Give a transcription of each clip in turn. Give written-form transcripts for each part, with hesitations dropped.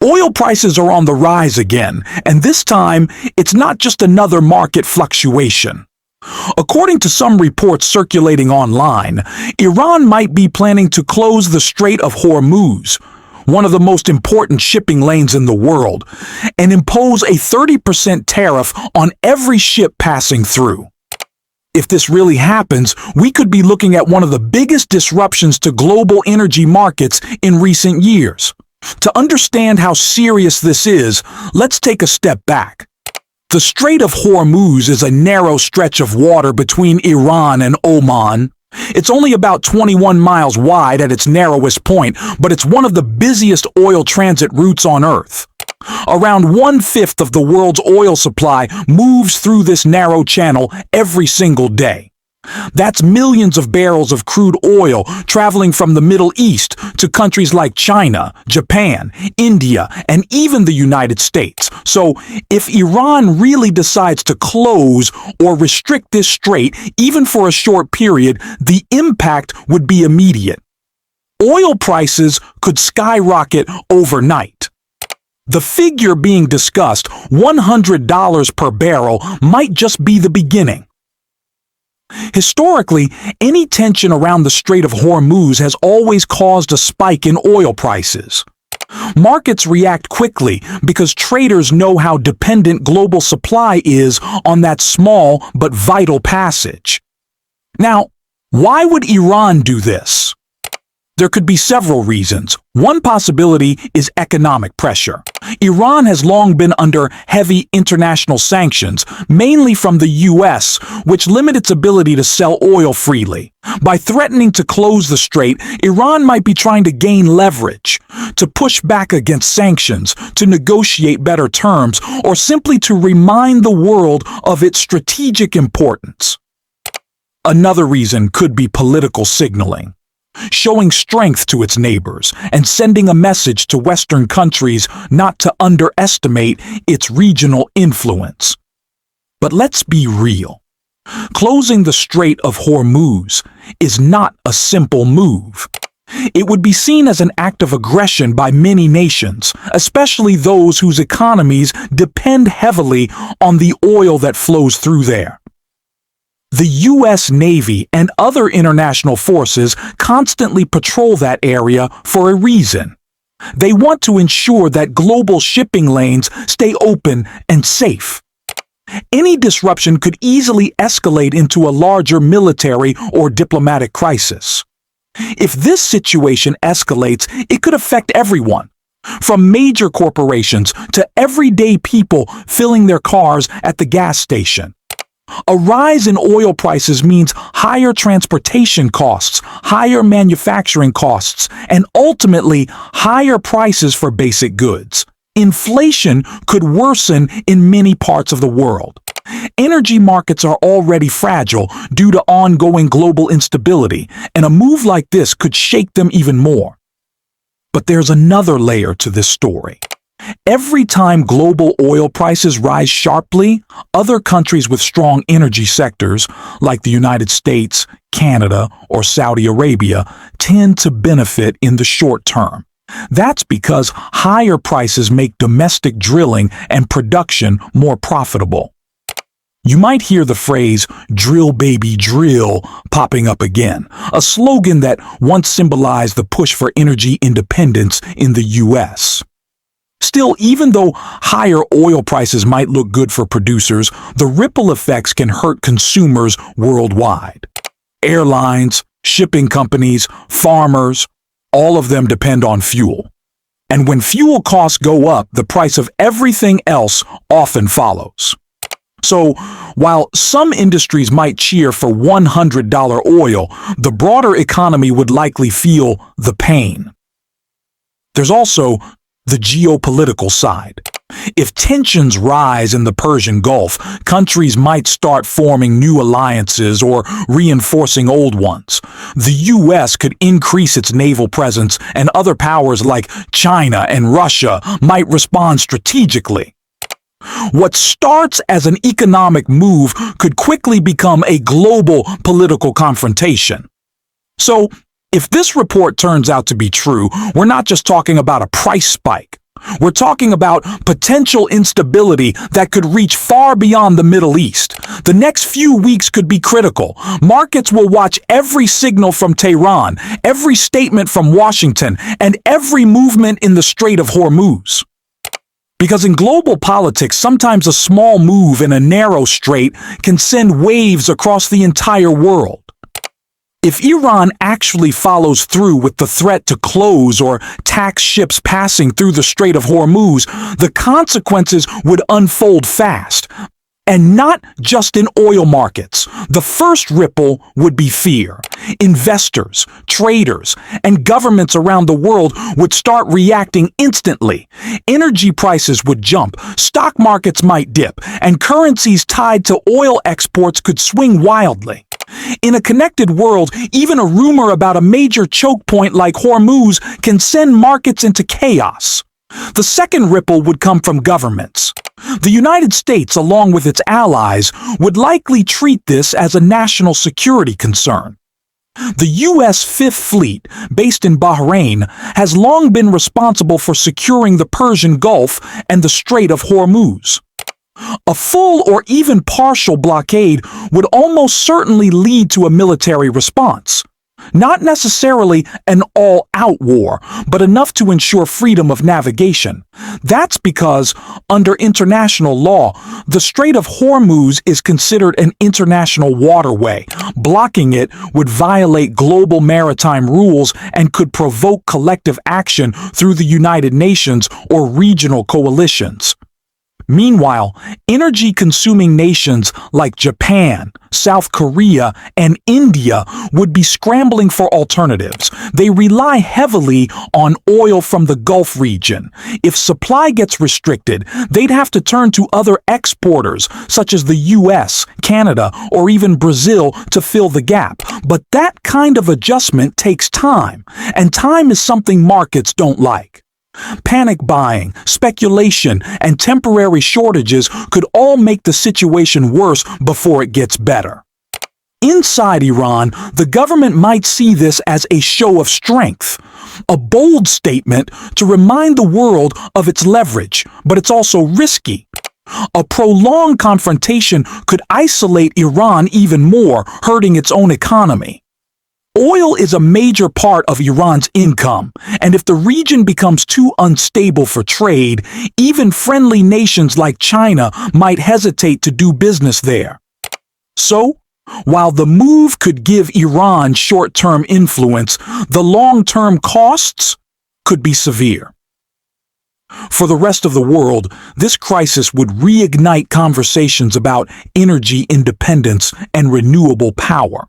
Oil prices are on the rise again, and this time, it's not just another market fluctuation. According to some reports circulating online, Iran might be planning to close the Strait of Hormuz, one of the most important shipping lanes in the world, and impose a 30% tariff on every ship passing through. If this really happens, we could be looking at one of the biggest disruptions to global energy markets in recent years. To understand how serious this is, let's take a step back. The Strait of Hormuz is a narrow stretch of water between Iran and Oman. It's only about 21 miles wide at its narrowest point, but it's one of the busiest oil transit routes on Earth. Around 1/5 of the world's oil supply moves through this narrow channel every single day. That's millions of barrels of crude oil traveling from the Middle East to countries like China, Japan, India, and even the United States. So, if Iran really decides to close or restrict this strait, even for a short period, the impact would be immediate. Oil prices could skyrocket overnight. The figure being discussed, $100 per barrel, might just be the beginning. Historically, any tension around the Strait of Hormuz has always caused a spike in oil prices. Markets react quickly because traders know how dependent global supply is on that small but vital passage. Now, why would Iran do this? There could be several reasons. One possibility is economic pressure. Iran has long been under heavy international sanctions, mainly from the US, which limit its ability to sell oil freely. By threatening to close the strait, Iran might be trying to gain leverage, to push back against sanctions, to negotiate better terms, or simply to remind the world of its strategic importance. Another reason could be political signaling, showing strength to its neighbors and sending a message to Western countries not to underestimate its regional influence. But let's be real. Closing the Strait of Hormuz is not a simple move. It would be seen as an act of aggression by many nations, especially those whose economies depend heavily on the oil that flows through there. The U.S. Navy and other international forces constantly patrol that area for a reason. They want to ensure that global shipping lanes stay open and safe. Any disruption could easily escalate into a larger military or diplomatic crisis. If this situation escalates, it could affect everyone, from major corporations to everyday people filling their cars at the gas station. A rise in oil prices means higher transportation costs, higher manufacturing costs, and ultimately higher prices for basic goods. Inflation could worsen in many parts of the world. Energy markets are already fragile due to ongoing global instability, and a move like this could shake them even more. But there's another layer to this story. Every time global oil prices rise sharply, other countries with strong energy sectors, like the United States, Canada, or Saudi Arabia, tend to benefit in the short term. That's because higher prices make domestic drilling and production more profitable. You might hear the phrase, "drill baby drill," popping up again, a slogan that once symbolized the push for energy independence in the U.S. Still, even though higher oil prices might look good for producers, the ripple effects can hurt consumers worldwide. Airlines, shipping companies, farmers, all of them depend on fuel. And when fuel costs go up, the price of everything else often follows. So, while some industries might cheer for $100 oil, the broader economy would likely feel the pain. There's also the geopolitical side. If tensions rise in the Persian Gulf, countries might start forming new alliances or reinforcing old ones. The U.S. could increase its naval presence, and other powers like China and Russia might respond strategically. What starts as an economic move could quickly become a global political confrontation. So, if this report turns out to be true, we're not just talking about a price spike. We're talking about potential instability that could reach far beyond the Middle East. The next few weeks could be critical. Markets will watch every signal from Tehran, every statement from Washington, and every movement in the Strait of Hormuz. Because in global politics, sometimes a small move in a narrow strait can send waves across the entire world. If Iran actually follows through with the threat to close or tax ships passing through the Strait of Hormuz, the consequences would unfold fast. And not just in oil markets. The first ripple would be fear. Investors, traders, and governments around the world would start reacting instantly. Energy prices would jump, stock markets might dip, and currencies tied to oil exports could swing wildly. In a connected world, even a rumor about a major choke point like Hormuz can send markets into chaos. The second ripple would come from governments. The United States, along with its allies, would likely treat this as a national security concern. The U.S. Fifth Fleet, based in Bahrain, has long been responsible for securing the Persian Gulf and the Strait of Hormuz. A full or even partial blockade would almost certainly lead to a military response. Not necessarily an all-out war, but enough to ensure freedom of navigation. That's because, under international law, the Strait of Hormuz is considered an international waterway. Blocking it would violate global maritime rules and could provoke collective action through the United Nations or regional coalitions. Meanwhile, energy-consuming nations like Japan, South Korea, and India would be scrambling for alternatives. They rely heavily on oil from the Gulf region. If supply gets restricted, they'd have to turn to other exporters, such as the US, Canada, or even Brazil, to fill the gap. But that kind of adjustment takes time, and time is something markets don't like. Panic buying, speculation, and temporary shortages could all make the situation worse before it gets better. Inside Iran, the government might see this as a show of strength, a bold statement to remind the world of its leverage, but it's also risky. A prolonged confrontation could isolate Iran even more, hurting its own economy. Oil is a major part of Iran's income, and if the region becomes too unstable for trade, even friendly nations like China might hesitate to do business there. So, while the move could give Iran short-term influence, the long-term costs could be severe. For the rest of the world, this crisis would reignite conversations about energy independence and renewable power.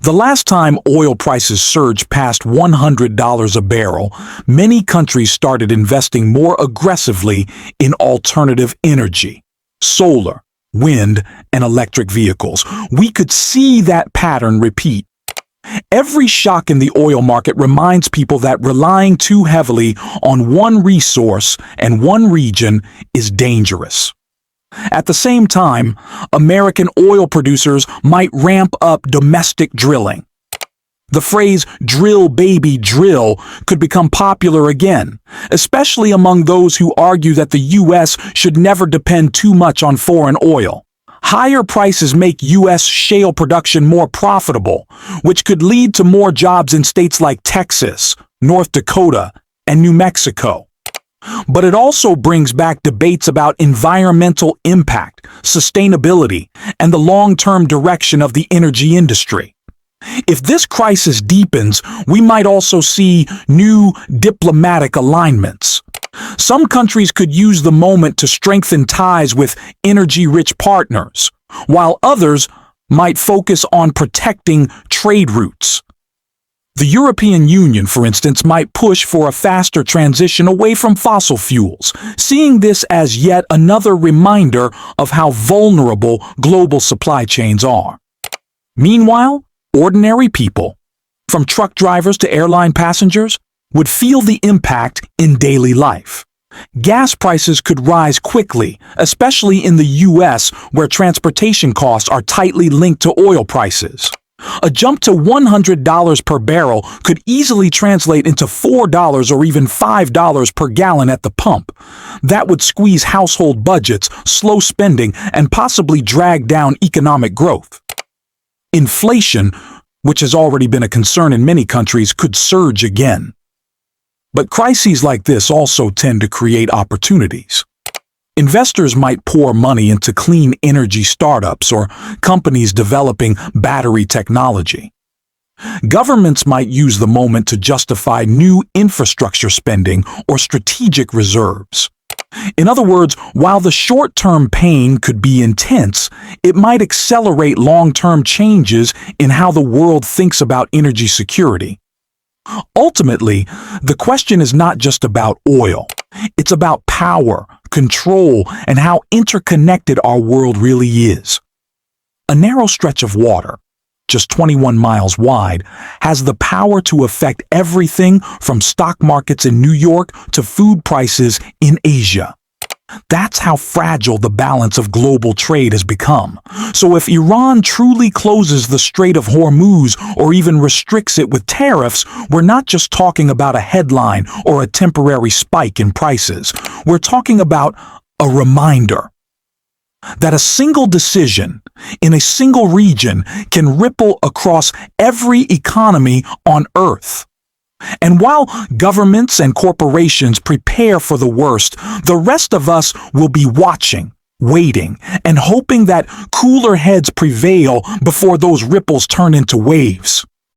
The last time oil prices surged past $100 a barrel, many countries started investing more aggressively in alternative energy, solar, wind, and electric vehicles. We could see that pattern repeat. Every shock in the oil market reminds people that relying too heavily on one resource and one region is dangerous. At the same time, American oil producers might ramp up domestic drilling. The phrase "drill, baby, drill" could become popular again, especially among those who argue that the U.S. should never depend too much on foreign oil. Higher prices make U.S. shale production more profitable, which could lead to more jobs in states like Texas, North Dakota, and New Mexico. But it also brings back debates about environmental impact, sustainability, and the long-term direction of the energy industry. If this crisis deepens, we might also see new diplomatic alignments. Some countries could use the moment to strengthen ties with energy-rich partners, while others might focus on protecting trade routes. The European Union, for instance, might push for a faster transition away from fossil fuels, seeing this as yet another reminder of how vulnerable global supply chains are. Meanwhile, ordinary people, from truck drivers to airline passengers, would feel the impact in daily life. Gas prices could rise quickly, especially in the U.S., where transportation costs are tightly linked to oil prices. A jump to $100 per barrel could easily translate into $4 or even $5 per gallon at the pump. That would squeeze household budgets, slow spending, and possibly drag down economic growth. Inflation, which has already been a concern in many countries, could surge again. But crises like this also tend to create opportunities. Investors might pour money into clean energy startups or companies developing battery technology. Governments might use the moment to justify new infrastructure spending or strategic reserves. In other words, while the short-term pain could be intense, it might accelerate long-term changes in how the world thinks about energy security. Ultimately, the question is not just about oil. It's about power, control, and how interconnected our world really is. A narrow stretch of water, just 21 miles wide, has the power to affect everything from stock markets in New York to food prices in Asia. That's how fragile the balance of global trade has become. So if Iran truly closes the Strait of Hormuz or even restricts it with tariffs, we're not just talking about a headline or a temporary spike in prices. We're talking about a reminder that a single decision in a single region can ripple across every economy on Earth. And while governments and corporations prepare for the worst, the rest of us will be watching, waiting, and hoping that cooler heads prevail before those ripples turn into waves.